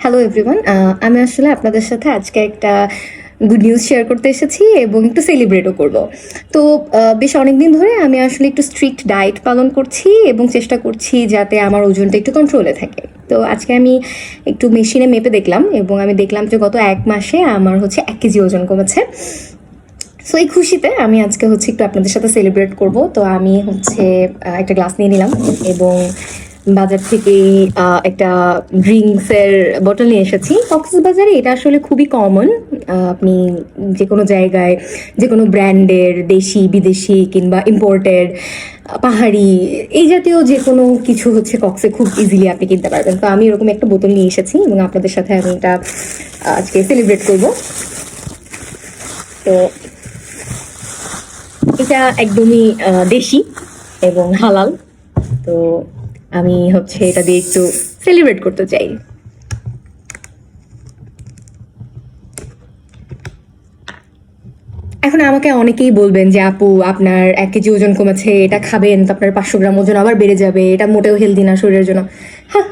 Hello everyone, আমি আসলে আপনাদের সাথে আজকে একটা গুড নিউজ শেয়ার করতে এসেছি এবং একটু সেলিব্রেটও করব। তো বেশ অনেকদিন ধরে আমি আসলে একটু স্ট্রিক্ট ডায়েট পালন করছি এবং চেষ্টা করছি যাতে আমার ওজনটা একটু কন্ট্রোলে থাকে। তো আজকে আমি একটু মেশিনে মেপে দেখলাম এবং আমি দেখলাম যে গত 1 মাসে আমার হচ্ছে 1 কেজি ওজন কমেছে। সো এই খুশিতে আমি আজকে হচ্ছে একটু আপনাদের সাথে সেলিব্রেট করব। তো আমি হচ্ছে একটা গ্লাস নিয়ে নিলাম এবং বাজার থেকে একটা ড্রিঙ্কসের বটল নিয়ে এসেছি। কক্সবাজারে এটা আসলে খুবই কমন। আপনি যে কোনো জায়গায় যে কোনো ব্র্যান্ডের দেশি বিদেশি কিংবা ইম্পোর্টেড পাহাড়ি এই জাতীয় যে কোনো কিছু হচ্ছে কক্সে খুব ইজিলি আপনি কিনতে পারবেন। তো আমি এরকম একটা বোতল নিয়ে এসেছি এবং আপনাদের সাথে আমি এটা আজকে সেলিব্রেট করব। তো এটা একদমই দেশি এবং হালাল। তো আমি হচ্ছে এটা দিয়ে একটু সেলিব্রেট করতে চাই। এখন আমাকে অনেকেই বলবেন যে আপু আপনার 1 কেজি ওজন কমেছে, এটা খাবেন তো আপনার 500 গ্রাম ওজন আবার বেড়ে যাবে, এটা মোটেও হেলদি না শরীরের জন্য। হ্যাঁ,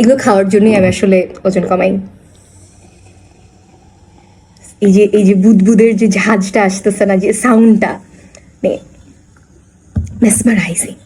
এগুলো খাওয়ার জন্যই আমি আসলে ওজন কমাই। এই যে বুদবুদের যে ঝাঁজটা আসতেছে না, যে সাউন্ডটা, মেসমারাইজিং।